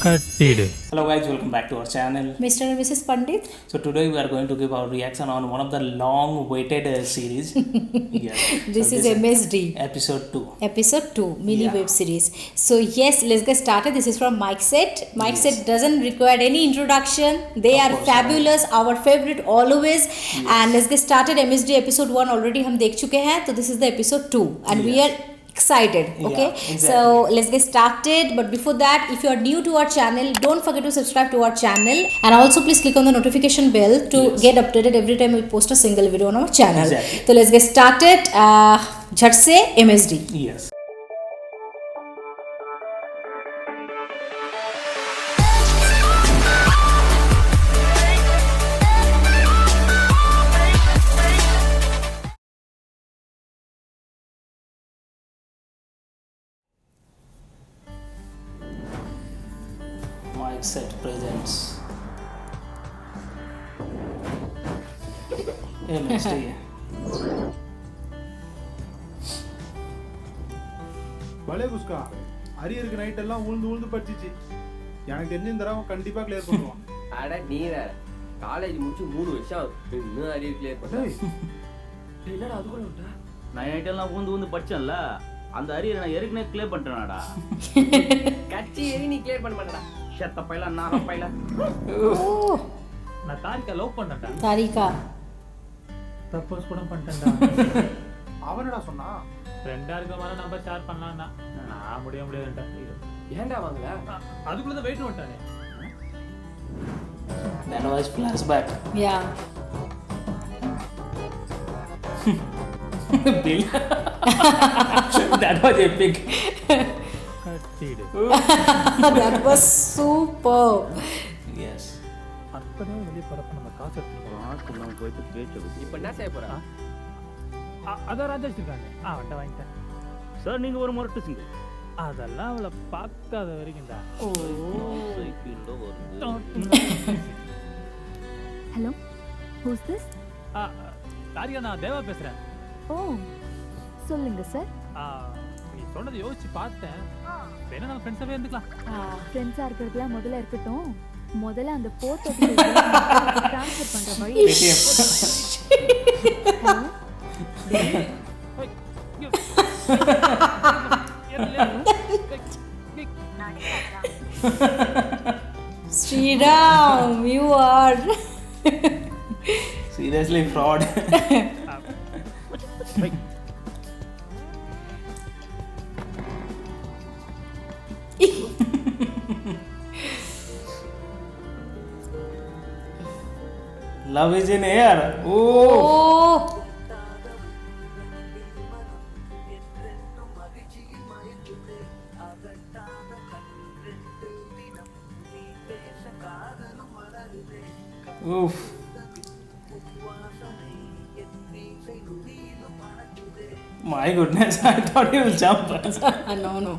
Hello guys, welcome back to our channel. Mr. and Mrs. Pandit. So today we are going to give our reaction on one of the long waited series. Yes. This is MSD. Episode 2. Episode 2, mini Yeah. web series. So yes, let's get started. This is from Mike Set. Mike Yes. Set doesn't require any introduction. They Of are course, fabulous, our favorite always. And let's get started. MSD episode 1 already हम देख चुके हैं. So this is the episode 2 and we are excited. Okay, Yeah, exactly. so let's get started. But before that, if you are new to our channel, don't forget to subscribe to our channel and also please click on the notification bell to Yes. get updated every time we post a single video on our channel. Exactly. So let's get started. झट से MSD. Yes. Mike Set presents MSD. பலே puchka அரியருக்கு night எல்லாம் உழுந்து படிச்சிச்சு. எனக்கு தெரிஞ்சு இந்த தடவை கண்டிப்பா கிளியர் பண்ணுவான். அட நீ வேற காலேஜ் முடிச்சு 3 வருஷம் ஆகுது. இன்னும் அரியர் கிளியர் பண்ணல. என்னடா அது கூட விட்டா? நான் நைட்டெல்லாம் ஊந்து படிச்சேன்ல, அந்த அரியரை நான் ஏற்கனவே கிளியர் பண்ணிட்டேனாடா. கட்சி ஏறி நீ கிளியர் பண்ண மாட்டடா. ஷத்த பைல நார பைல. Oh, நான் தாரிகா லவ் பண்ணேன்டா. Tarika. ப்ரப்போஸ் கூட பண்ணிட்டேன்டா. அவனடா சொன்னா ஃப்ரெண்டா இருக்க மாதிரி நம்பர் ஷேர் பண்ணலாம்னா நான் முடியாதுடா. ஏன்டா வாங்கல? அதுக்குள்ள தான் வெயிட் பண்ணிட்டானே. That was flashback. Yeah. Bill. That was epic. கட்டிடு. That was superb. Yes. அப்பதான் வெளிய பரப்ப நம்ம காசு எடுத்துறோம். ஆத்துலாம் போயிட்டு பேச்சு வச்சு. இப்போ என்ன செய்ய போறா? அத ராஜேஷ் இருக்காங்க. அவன்ட்ட வாங்கிட்டேன். சார் நீங்க ஒரு முரட்டு சிங்க. அதெல்லாம் அவளை பார்க்காத வரைக்கும்டா. சைக்கிள்ல வருது. Hello, who's this? தாரிகா நான் தேவா பேசுறேன். Oh, சொல்லுங்க சார். நீ சொன்னதை யோசிச்சு பார்த்தேன். வேணா நம்ம ஃப்ரெண்ட்ஸாவே இருந்துக்கலாம். ஃப்ரெண்ட்ஸா இருக்கிறதுலாம் முதல்ல இருக்கட்டும். முதல்ல அந்த போட்டோ ட்ரான்ஸ்ஃபர் பண்ற வழி. Sriram, you are. Seriously fraud. Love is in air. Oh. Oh. Oof. My goodness, I thought he will jump. No.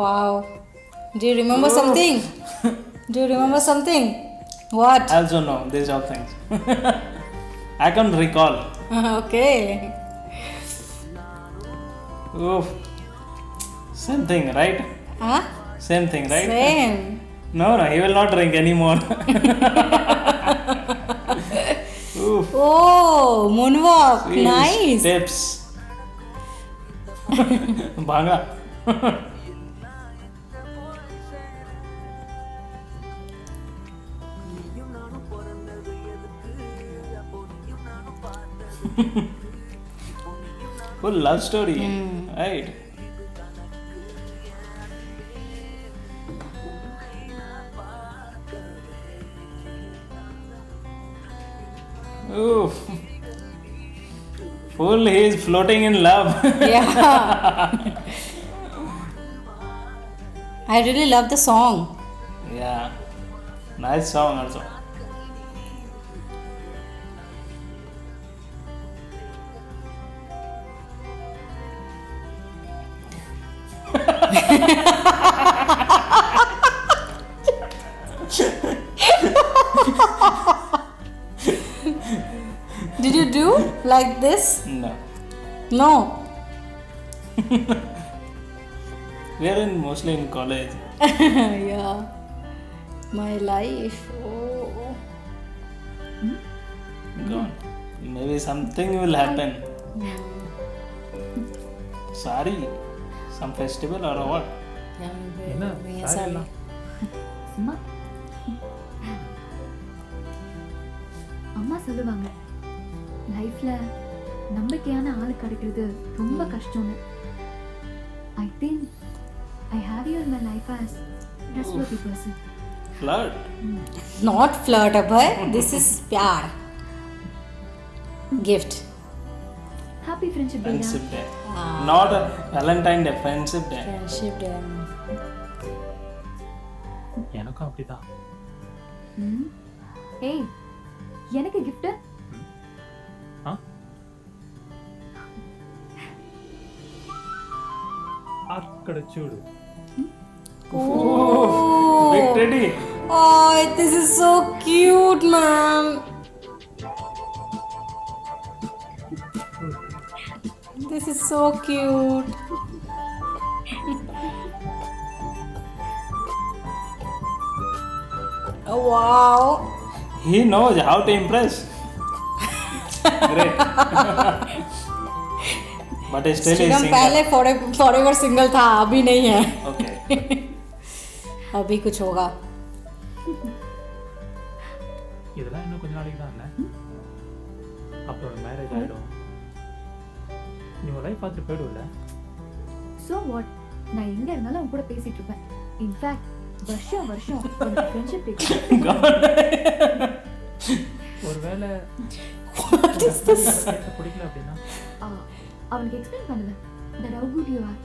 Wow. Do you remember something? Do you remember something? What? I also know these all things. I can't recall. Okay. Oof. Same thing, right? Huh? Same thing, right? Same. No, he will not drink anymore. Oof. Oh, moonwalk. Sweet Nice. Steps. Banga. Full love story, right? Oof. Full, he is floating in love. Yeah. I really love the song. Yeah. Nice song also. Did you do like this? No. No. We are in mostly in college. Yeah. My life. Oh. God. Maybe something will happen. Sorry. Some festival or what? என்ன sorry எல்லாம் சும்மா அம்மா சொல்லுவாங்க லைஃப்ல நம்பிக்கையான ஆள் கிடைக்கிறது ரொம்ப கஷ்டம்னு. I think I have you in my life as trustworthy person. Flirt. Not flirt, Abhay. This is pyar. Gift. Happy friendship day. Friendship day. Not a Valentine Day. Friendship day. Friendship day. எனக்கும் அப்படிதான். ஏய் எனக்கு gift ஆ అక్కడ చూడు. Big Teddy. Oh, this is so cute, man. This is so cute. Oh, wow. He knows how to impress. Great. But still is Shriram single. पहले forever single था, अभी नहीं है. Okay. अभी कुछ होगा. இதெல்லாம் இன்னும் கொஞ்ச நாளைக்கு தான் இல்ல. அப்புறம் மேரேஜ் ஆயிடும். நீ ஒரு லைஃப் பார்த்துட்டு போயிடுவல. So what? நான் எங்க இருந்தாலும் உன் கூட பேசிட்டு இருப்பேன். இன்ஃபேக்ட் வருஷம் ஃப்ரெண்ட்ஷிப் டே. ஒருவேளை What is this? பிடிக்கல அப்படின்னா அவனுக்கு எக்ஸ்பிளைன் பண்ணுவேன். That how good you are.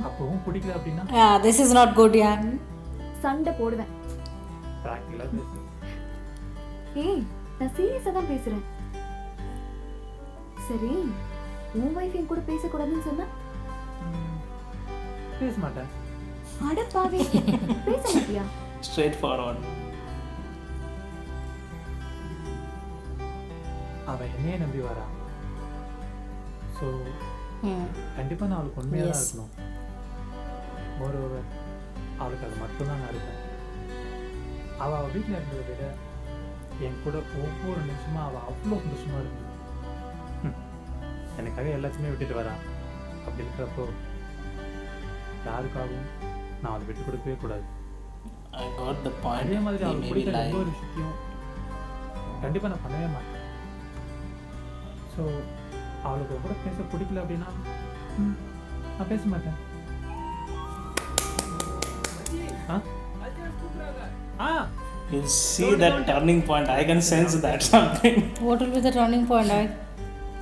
அப்பவும் பிடிக்கல அப்படின்னா Yeah, this is not good, yeah. சண்டை போடுவேன். பிராக்டிகலா பேசு. ஏய் நான் சீரியஸா தான் பேசுறேன். சரி உன் வைஃப் என் கூட பேசக்கூடாதுன்னு சொன்னா பேச மாட்டேன். அட பாவி பேச மாட்டியா? Straightforward. அவ என்னையே நம்பி வரா. ஸோ கண்டிப்பா நான் அவளுக்கு உண்மையாக தான் இருக்கணும். மோரோவர் அவளுக்கு அது மட்டும்தான் நான் இருப்பேன். அவள் வீட்டில் இருந்ததை விட என் கூட ஒவ்வொரு நிமிஷமும் அவள் அவ்வளோ சந்தோஷமா இருக்கு. எனக்காக எல்லாத்தையுமே விட்டுட்டு வரா. அப்படி இருக்கிறப்போ யாருக்காகவும் நான் அவளை விட்டு கொடுக்கவே கூடாது. I got the point. அதே மாதிரி He அவளுக்கு may be பிடிக்கிற எந்த lying. ஒரு விஷயத்தையும் கண்டிப்பாக நான் பண்ணவே மாட்டேன். ஸோ அவளுக்கு கூட பேச பிடிக்கல அப்படின்னா நான் பேச மாட்டேன். You see that turning point. I can sense that something. What will be the turning point?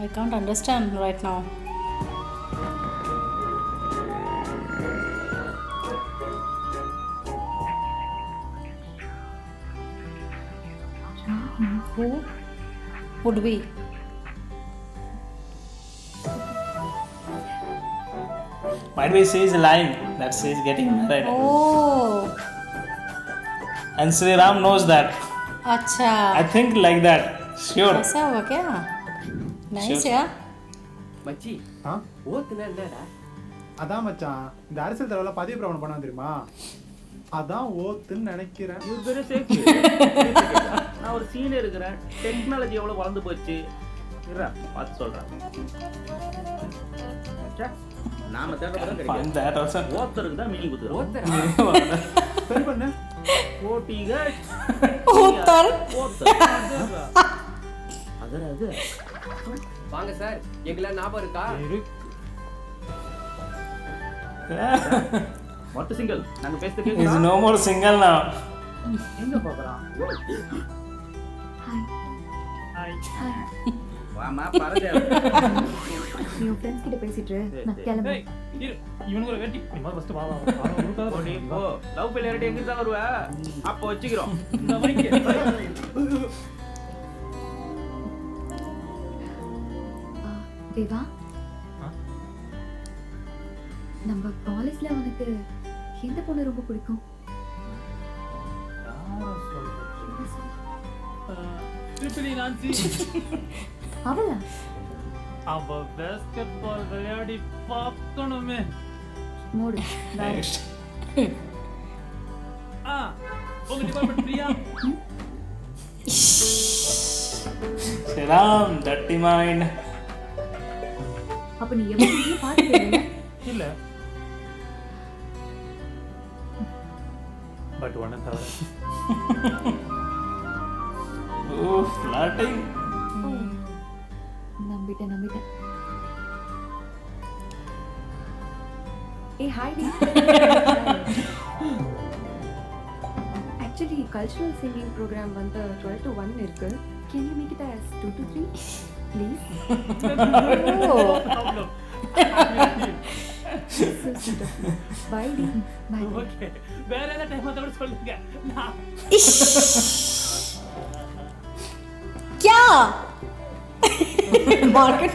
I can't understand right now. Who would be? Might be she is lying that she is getting married. Oh, And Sri Ram knows that. अच्छा. I think like that. Sure. ऐसा हुआ क्या? Nice, Sure. yeah. மச்சி ஆ ஓத்துனா என்னடா? அதான் மச்சான், இந்த அரசியல் தலைவரில் பதிவு பிரவணம் பண்ண தெரியுமா? அதான் ஓத்துன்னு நினைக்கிறேன். இவர் பெரிய சேஃப்டி. நான் ஒரு சீனியர் இருக்கிறேன். டெக்னாலஜி எவ்வளவு வளர்ந்து போச்சு. இருடா பார்த்து சொல்றேன். ச்சே, நாம தேடுறப்ப தான் Find கிடைக்கும். that also. ஓத்தருக்கு தான் மீனிங் குத்துறோம். ஓத்தரா? சரி பண்ணு. ஓட்டிகள் ஓத்தர். ஓத்தர். அது வாங்க சார், எங்கெல்லாம் ஞாபகம் இருக்கா? மொத்த சிங்கிள் நாங்க பேசுறது He is கேக்குதா? no more single now. எங்க பாக்குறான்? ஹாய். வாமா பரதேவ. நீ உன் ஃப்ரெண்ட்ஸ் கிட்ட பேசிட்டு நான் சரி. கிளம்புறேன். இவனுக்கு ஒரு வேட்டி நீ முதல்ல ஃபர்ஸ்ட் வா வா அவன் உருக்காத போடி போ. லவ் ஃபெயிலியர் எங்க தான் வருவ? அப்ப வச்சுக்கிறோம். இந்த மைக்கு தேவா ஆ? நம்ம காலேஜ்ல உனக்கு எந்த பொண்ணு ரொம்ப பிடிக்கும்? ட்ரிபிள் நான்சி அவளா? அவ பேஸ்கெட் பால் விளையாடி பார்க்கணுமே. மூடு bye. Next. உங்க டிபார்ட்மெண்ட் ஃப்ரீயா? Salam, dirty mind. அப்ப நீ எவ்வளவு பாத்துட்டு இல்ல. பட் ஒன்ன தவிர. Oh, flirting. நம்பிட்டேன். Hey, hi, Dee. Actually, cultural singing program வந்து 12 to 1 இருக்கு. Can you make it as 2 to 3? Please. Problem. So sweet of you. Bye, Dee. Bye. Okay. வேற ஏதாவது டைம் கூட சொல்லுங்க. क्या मार्केट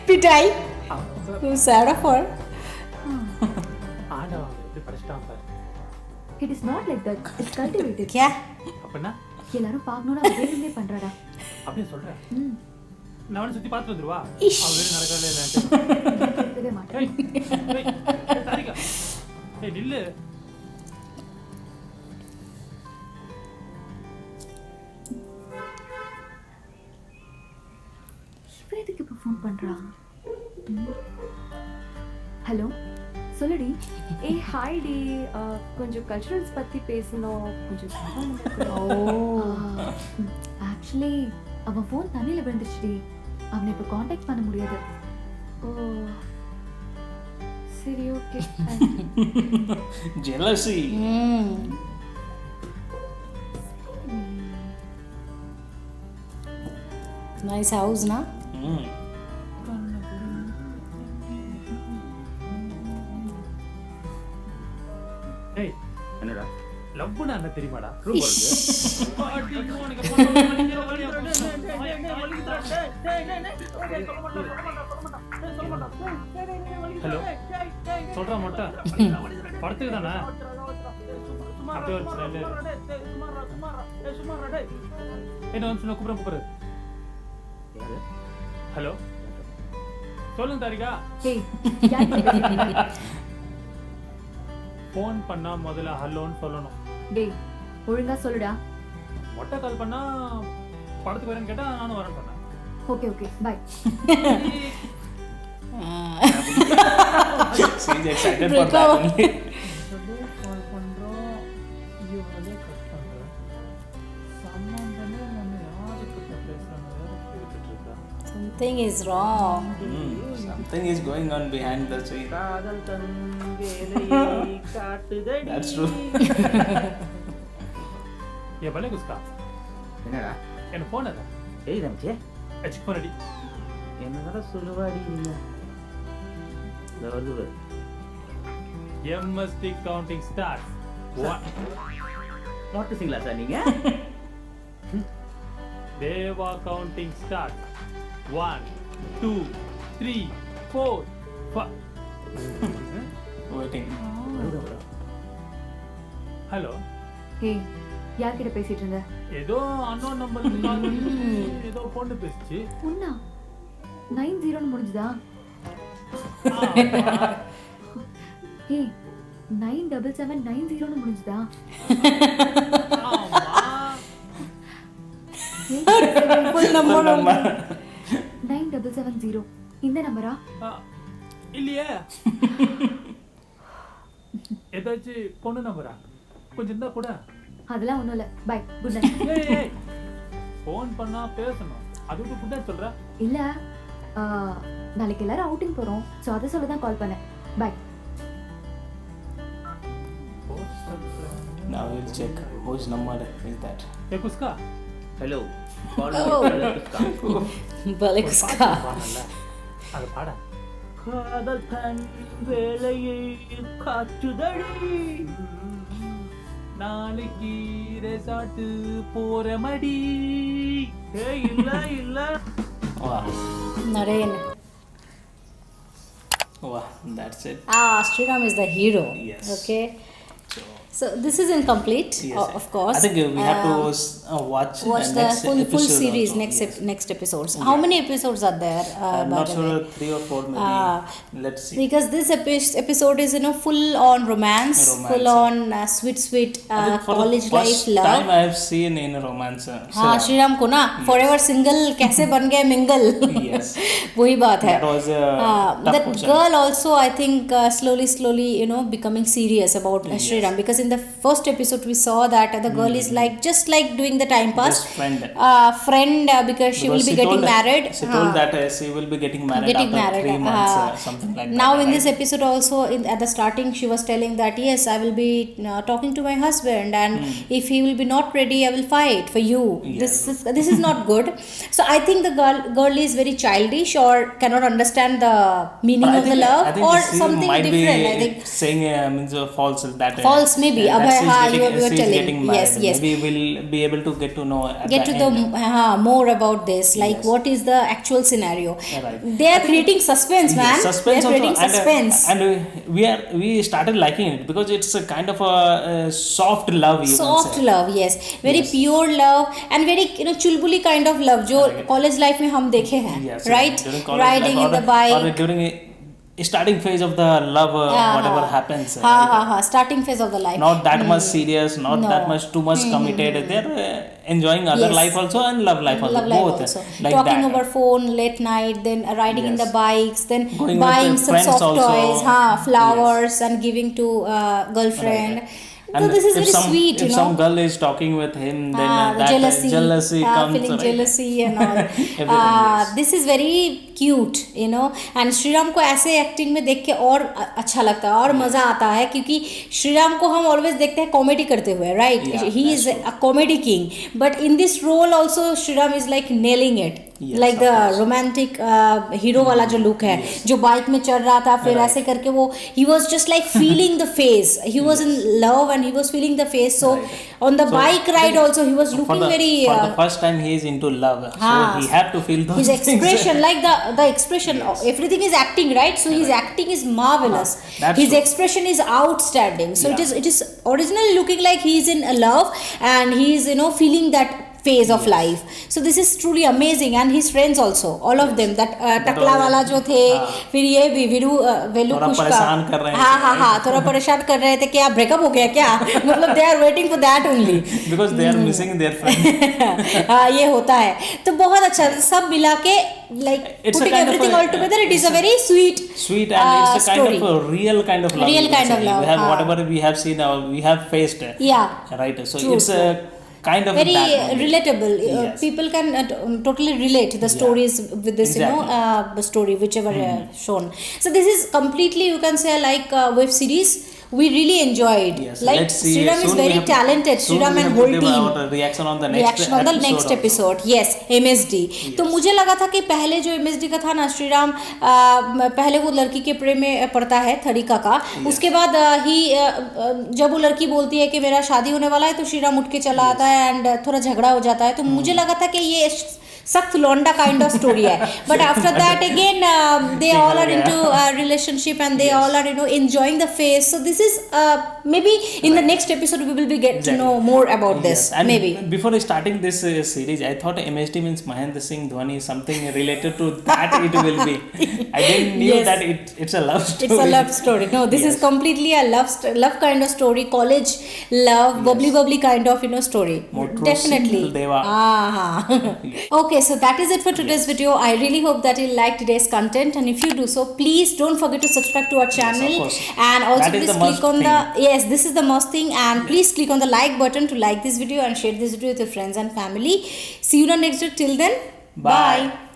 पिटाई who sad of her ஆண்டவா இப்படி படிச்சிட்டான் பாரு. It is not like that. It's cultivated. क्या அப்பனா எல்லாரும் பார்க்கணும்னு வேணும்னே பண்றாடா. அப்படியே சொல்றேன். ம். நான் அவனை சுத்தி பார்த்து வந்துருவா. இஷ். அவன் வேற நடக்கவே இல்ல. கேட்கவே மாட்டேன். ஏய் தாரிகா. ஏய் நில்லு. இவன் எதுக்கு இப்போ ஃபோன் பண்றா? ஹலோ சொல்லுடி. ஏய் ஹாய் டி, கொஞ்சம் கல்ச்சுரல்ஸ் பத்தி பேசணும். கொஞ்சம் ஆக்சுவலி அவன் ஃபோன் தண்ணியில் விழுந்துருச்சுடி. அவனை இப்போ காண்டாக்ட் பண்ண முடியாது. ஓ சரி okay. Jealousy. nice house na Mm. ஏய் என்னடா லவ்னா என்ன தெரியுமாடா? ரூம் போறது ஹலோ சொல்றா மட்டும் படத்துக்கு தானே அப்படியே ஒரு சில என்ன வந்து கூப்பிடுற ஹலோ சொல்லுங்க தாரிகா. ஏய் யார் பேசுறீங்க? ஃபோன் பண்ணா முதல்ல ஹலோன்னு சொல்லணும். டேய் ஒழுங்கா சொல்லுடா. மொட்டை கால் பண்ணா படத்துக்கு வரேன்னு கேட்டா நானும் வரேன் சொன்னேன். Okay okay bye. She's excited for that only. கால் பண்றோம் இவங்களே கட் பண்றோம். சம்பந்தமே நம்ம யாருக்கு பேசுறாங்க வேற கேட்டுட்டு இருக்கா. something is wrong Something is going on behind the scene. காதல் தன் வேலையை காட்டுதடி. That's true. ஏ பலே குஸ்கா என்னடா என்ன ஃபோன் அத ஏய் தம்பி செக் பண்ணடி. என்னடா சொல்லுவாடி நீங்க இந்த வருது எம்எஸ்டி கவுண்டிங் ஸ்டார்ட் 1 மொட்டை சிங்களா சார் நீங்க தேவா கவுண்டிங் ஸ்டார்ட் 1 2 3 4 5 Waiting. ஹலோ ஏய் யார்கிட்ட பேசிட்டு இருந்த? ஏதோ அன்னோன் நம்பர்ல கால் பண்ணி ஏதோ பொண்ணு பேசுச்சு. உன்னா 90 ன்னு முடிஞ்சுதா? ஏய் 97790 ன்னு முடிஞ்சுதா? ஆமா full number 9770 இந்த நம்பரா? இல்லையே ஏதாச்சும் பொண்ணு நம்பரா கொஞ்சம் இருந்தா கூட. அதெல்லாம் ஒண்ணும் இல்ல. Bye good night. ஃபோன் பண்ணா பேசணும் அதுக்கு குட் நைட் சொல்ற. இல்ல நாளைக்கு எல்லாரும் அவுட்டிங் போறோம். சோ அத சொல்ல தான் கால் பண்ணேன். Bye. Now we'll check whose number is that. ஏ குஸ்கா ஹலோ balik uska அது பாட. காதல் தன் வேலையை காட்டுதடி. நாளைக்கு ரெசார்ட் போற மடி. ஏய் இல்ல இல்ல Wow. naren Wow, that's it. Sriram is the hero Yes. okay So So this is incomplete, Yes. of course. I think we have to watch watch the next full episode series, also. next Yes. next episodes. How many episodes are there? I'm by not the sure, way? 3 or 4 maybe. Let's see. Because this episode is full on romance, Romance, full on sweet I think for college the first life love. time I have seen in a romance. हाँ श्रीराम को ना forever single कैसे बन गए mingle. Yes. वही बात है. That was a tough That question. girl also I think slowly becoming serious about Shriram, because in the first episode we saw that the girl is like just like doing the time pass. Just friend. Friend because she will be getting married. She told that she will be getting married after 3 months, something like now that. in this episode also at the starting she was telling that yes, I will be talking to my husband, and if he will be not ready I will fight for you. Yes. This is not good. So I think the girl is very childish or cannot understand the meaning of the love, I think or she something might different. be I think saying means false that false maybe. that Abhay, she's you getting, were she's telling. getting married. Yes. Maybe we'll be able to get to know at Get the to end. the more about this, like Yes. what is the actual scenario. Right. They are creating suspense, man. Yes, suspense They are creating also, suspense. and we started liking it because it's a kind of a soft love. You Soft can say. love, yes, very Yes. pure love and very chulbuli kind of love जो Right. college life में हम देखे हैं, Yes, right? during college Riding life in the or bike. during starting phase of the love, whatever happens. हाँ, starting phase of the life. Not that much serious, not No. that much too much committed. They're enjoying other Yes. life also and love life also. Love life Both also. like Talking that. over phone late night, then riding in Yes. the bikes, then Going with buying the some friends soft also. toys, flowers and giving to girlfriend. So And this is if very some, sweet, if some girl is talking with him, then the that jealousy comes. feeling right? jealousy and all. Everything, yes. This is very cute, and Shriram को ऐसे acting में देख के और अच्छा लगता है और मज़ा आता है, क्योंकि श्रीराम को हम ऑलवेज देखते हैं कॉमेडी करते हुए, right? Yeah, he is a comedy king, but in this role also Shriram is like nailing it, Yes, like of the course. Romantic hero वाला जो लुक है, जो बाइक में चढ़ रहा था, फिर ऐसे करके वो he was just like feeling the face, he was in love and he was feeling the phase. So on the So, bike ride also he was looking very for the first time he is into love, so he had to feel those his things. expression, like the expression, everything is acting, right? So his acting is marvelous. That's His true. expression is outstanding. So Yeah. it is originally looking like he is in a love and he is feeling that phase of life. So this is truly amazing, and his friends also, all of them, that टकला वाला जो थे, फिर ये भी वेलू थोड़ा पुष्पा, परेशान कर रहे हैं। हाँ थोड़ा परेशान कर रहे थे, क्या ब्रेकअप हो गया क्या? मतलब they are waiting for that only. Because they are missing their friend. हाँ, ये होता है. तो बहुत अच्छा, सब मिला के like It's a putting kind of everything a- all together, it is a it's a- very sweet Sweet, and it's a kind story. of a real kind of love. Real you can kind of say. love, We have हाँ. whatever we have seen, we have faced. Yeah. Right. So True, it's a kind of very that only. relatable. Yes. People can totally relate the stories with this, Exactly. story whichever shown. So this is completely, you can say, like web series. We really enjoyed. Yes. Like Let's see. Shriram is Soon we very have to- talented. soon Shriram we and have to whole give team. our reaction on the next Reaction on the next also. episode. Yes, MSD. तो मुझे लगा था कि पहले जो MSD का था ना, श्रीराम पहले वो लड़की के प्रेम में पड़ता है, थरिका का. उसके बाद जब वो लड़की बोलती है कि मेरा शादी होने वाला है, तो श्रीराम उठ के चला आता है एंड थोड़ा झगड़ा हो जाता है. तो मुझे लगा था कि ये सख्त लौंडा काइंड ऑफ स्टोरी है, but after that again they all are into relationship and they all are enjoying the phase. So this is maybe in the next episode we will be get to know more about this. Yes. And maybe before starting this series, I thought MSD means Mahendra Singh Dhoni, something related to that it will be. I didn't knew Yes. that it's a love story. it's a love story. No, this is Yes. completely a love kind of story, college love, bubbly kind of story. Motru Definitely. Single Deva. Okay, so that is it for today's video. I really hope that you liked today's content, and if you do so, please don't forget to subscribe to our channel, course. and also That is please the click must on thing. the yes, this is the must thing, and please click on the like button to like this video and share this video with your friends and family. See you in the next video. Till then, Bye. bye.